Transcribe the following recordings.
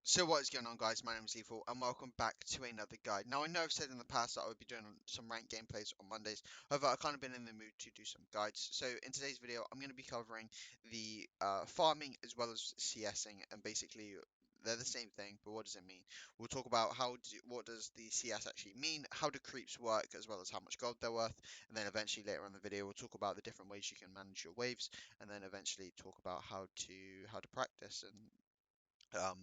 So what is going on, guys? My name is Lethal and welcome back to another guide. Now I know I've said in the past that I would be doing some ranked gameplays on Mondays. However, I've kind of been in the mood to do some guides. So in today's video I'm going to be covering the farming as well as CSing, and basically they're the same thing, but what does it mean? We'll talk about what does the CS actually mean, how do creeps work, as well as how much gold they're worth, and then eventually later on in the video we'll talk about the different ways you can manage your waves, and then eventually talk about how to practice and um,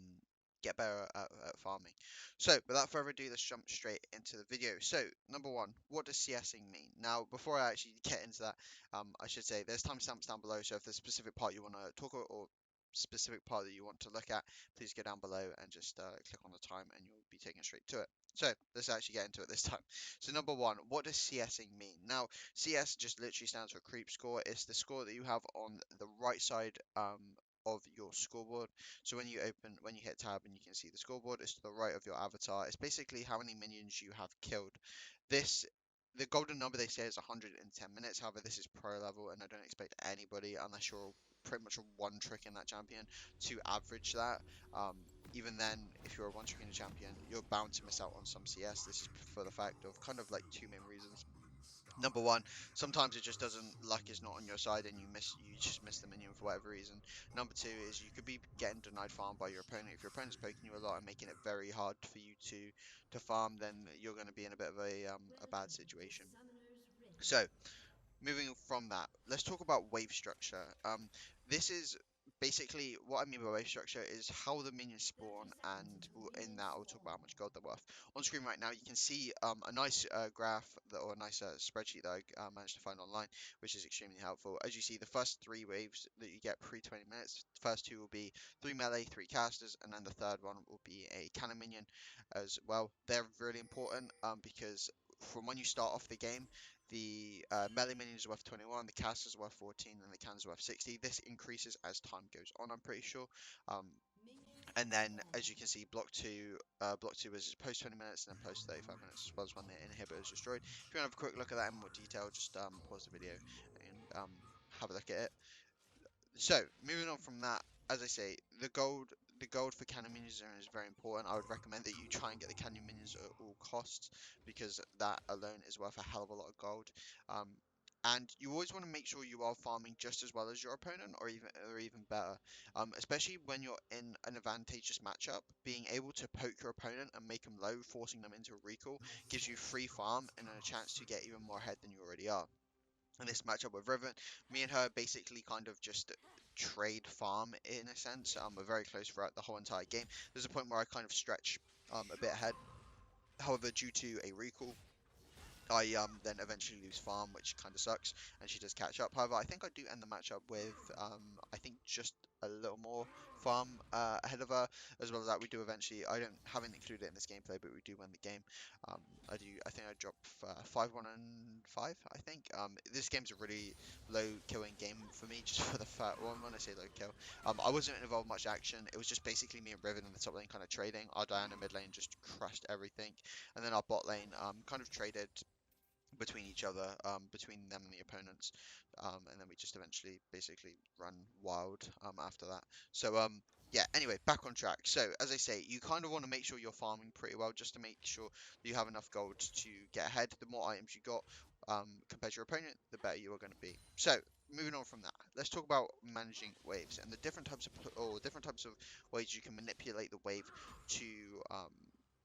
get better at farming. So, without further ado, let's jump straight into the video. So, number one, what does CSing mean? Now, before I actually get into that, I should say there's timestamps down below. So, if there's a specific part you want to talk about or specific part that you want to look at, please go down below and just click on the time, and you'll be taken straight to it. So, let's actually get into it this time. So, number one, what does CSing mean? Now, CS just literally stands for creep score. It's the score that you have on the right side of your scoreboard. So when you hit tab and you can see the scoreboard, it's to the right of your avatar. It's basically how many minions you have killed. This the golden number they say is 110 minutes. However, this is pro level, and I don't expect anybody, unless you're pretty much a one trick in that champion, to average that. Even then, if you're a one trick in a champion, you're bound to miss out on some CS. This is for the fact of kind of like two main reasons. Number one, sometimes it just doesn't, luck is not on your side and you just miss the minion for whatever reason. Number two is you could be getting denied farm by your opponent. If your opponent's poking you a lot and making it very hard for you to farm, then you're going to be in a bit of a bad situation. So moving from that, let's talk about wave structure. This is basically what I mean by wave structure is how the minions spawn, and in that I'll talk about how much gold they're worth. On screen right now, you can see a nice graph or a nice spreadsheet that I managed to find online, which is extremely helpful. As you see, the first three waves that you get pre 20 minutes, the first two will be three melee, three casters, and then the third one will be a cannon minion as well. They're really important because from when you start off the game, the melee minions are worth 21, the casters are worth 14, and the cannons are worth 60. This increases as time goes on, I'm pretty sure. Um, and then, as you can see, block two is post 20 minutes and then post 35 minutes, as well as when the inhibitor is destroyed. If you want to have a quick look at that in more detail, just pause the video and have a look at it. So, moving on from that, as I say, the gold for cannon minions is very important. I would recommend that you try and get the cannon minions at all costs, because that alone is worth a hell of a lot of gold. Um, and you always want to make sure you are farming just as well as your opponent, or even better. Especially when you're in an advantageous matchup, being able to poke your opponent and make them low, forcing them into a recall, gives you free farm and a chance to get even more ahead than you already are. In this matchup with Riven, me and her basically kind of just trade farm in a sense. We're very close throughout the whole entire game. There's a point where I kind of stretch a bit ahead. However, due to a recall, I then eventually lose farm, which kind of sucks, and she does catch up. However, I think I do end the matchup with I think just a little more farm ahead of her. As well as that, we do eventually. I don't haven't included it in this gameplay, but we do win the game. Um, I do. I think I drop 5-1 and 5. I think this game's a really low killing game for me, just for the fact. Well, when I say low kill, I wasn't involved much action. It was just basically me and Riven in the top lane kind of trading. Our Diana mid lane just crushed everything, and then our bot lane kind of traded between each other, between them and the opponents, and then we just eventually basically run wild after that. So yeah. Anyway, back on track. So as I say, you kind of want to make sure you're farming pretty well, just to make sure that you have enough gold to get ahead. The more items you got compared to your opponent, the better you are going to be. So moving on from that, let's talk about managing waves and the different types of ways you can manipulate the wave to um,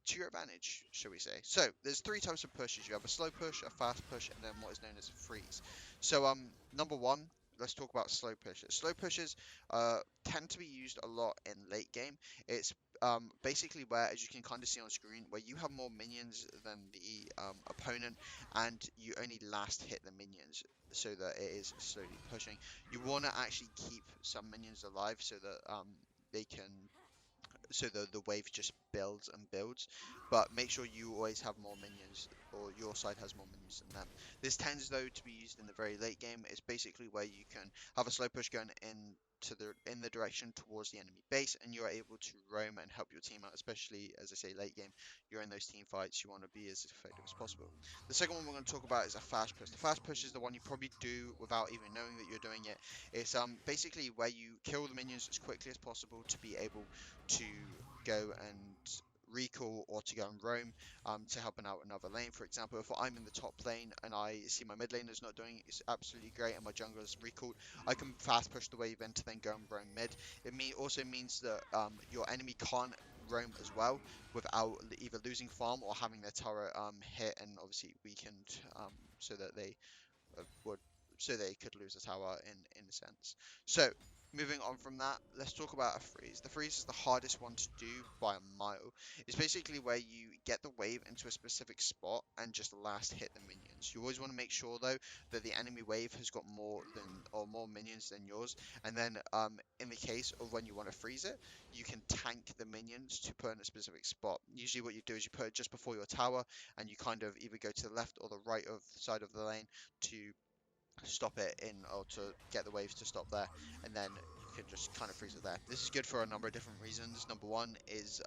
to your advantage, shall we say. So there's three types of pushes. You have a slow push, a fast push, and then what is known as a freeze. So number one, let's talk about slow pushes. Slow pushes tend to be used a lot in late game. It's basically where, as you can kind of see on screen, where you have more minions than the opponent, and you only last hit the minions, so that it is slowly pushing. You want to actually keep some minions alive so that they can the wave just builds and builds, but make sure you always have more minions, or your side has more minions than them. This tends though to be used in the very late game. It's basically where you can have a slow push going into in the direction towards the enemy base, and you're able to roam and help your team out, especially as I say late game. You're in those team fights, you want to be as effective as possible. The second one we're going to talk about is a fast push. The fast push is the one you probably do without even knowing that you're doing it. It's basically where you kill the minions as quickly as possible to be able to go and recall or to go and roam to helping out another lane. For example, if I'm in the top lane and I see my mid laner's not doing it's absolutely great and my jungler's recalled, I can fast push the wave in to then go and roam mid. It also means that your enemy can't roam as well without either losing farm or having their turret hit and obviously weakened so that they would so they could lose a tower in a sense. So moving on from that, let's talk about a freeze. The freeze is the hardest one to do by a mile. It's basically where you get the wave into a specific spot and just last hit the minions. You always want to make sure though that the enemy wave has got more minions than yours, and then in the case of when you want to freeze it, you can tank the minions to put in a specific spot. Usually what you do is you put it just before your tower, and you kind of either go to the left or the right of side of the lane to stop it in or to get the waves to stop there, and then you can just kind of freeze it there. This is good for a number of different reasons. Number one is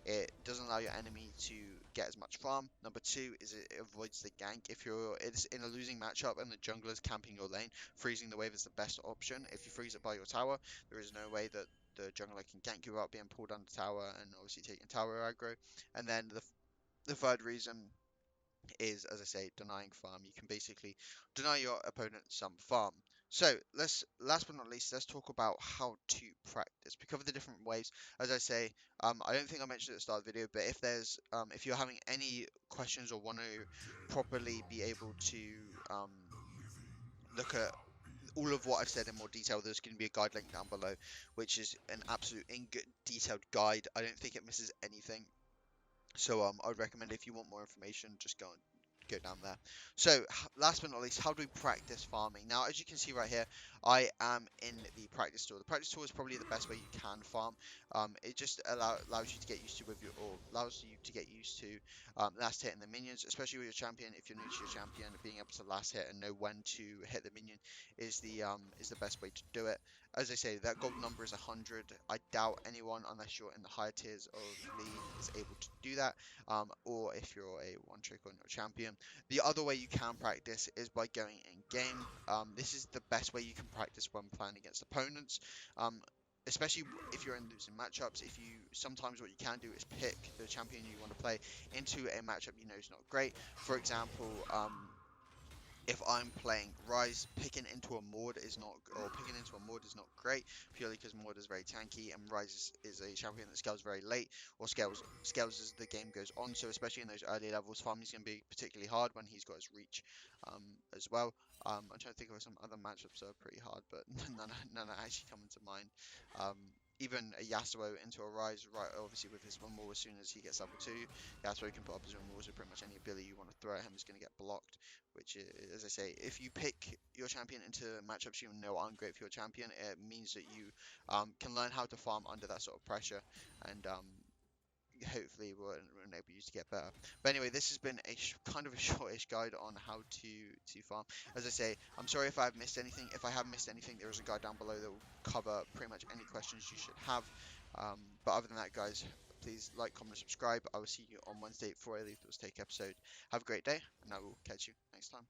it doesn't allow your enemy to get as much farm. Number two is it avoids the gank. If it's in a losing matchup and the jungler is camping your lane, freezing the wave is the best option. If you freeze it by your tower, there is no way that the jungler can gank you without being pulled under tower and obviously taking tower aggro. And then the third reason is, as I say, denying farm. You can basically deny your opponent some farm. So last but not least, let's talk about how to practice. We cover the different ways. As I say, I don't think I mentioned at the start of the video, but if you're having any questions or want to properly be able to look at all of what I've said in more detail, there's going to be a guide link down below, which is an absolute detailed guide. I don't think it misses anything. So I'd recommend if you want more information, just go down there. So last but not least, how do we practice farming? Now, as you can see right here, I am in the practice tool. The practice tool is probably the best way you can farm. It just allows you to get used to allows you to get used to last hitting the minions, especially with your champion. If you're new to your champion, being able to last hit and know when to hit the minion is the best way to do it. As I say, that gold number is 100. I doubt anyone, unless you're in the higher tiers of league, is able to do that. Or if you're a one trick on your champion. The other way you can practice is by going in game. This is the best way you can practice when playing against opponents. Especially if you're in losing matchups. If you sometimes what you can do is pick the champion you want to play into a matchup you know is not great. For example, if I'm playing Rise, picking into a Maud is not great, purely because Maud is very tanky and Rise is a champion that scales very late, or scales as the game goes on. So especially in those early levels, farming is going to be particularly hard when he's got his reach as well. I'm trying to think of some other matchups that are pretty hard, but none are actually coming to mind. Even a Yasuo into a Rise, right? Obviously with his one more, as soon as he gets level 2, Yasuo can put up his one more, so pretty much any ability you want to throw at him is going to get blocked. Which is, as I say, if you pick your champion into matchups you know aren't great for your champion, it means that you can learn how to farm under that sort of pressure, and hopefully will enable you to get better. But anyway, this has been a kind of a shortish guide on how to farm. As I say, I'm sorry if I've missed anything. If I have missed anything, there is a guide down below that will cover pretty much any questions you should have. But other than that, guys, please like, comment, subscribe. I will see you on Wednesday for a Lethal Take episode. Have a great day, and I will catch you next time.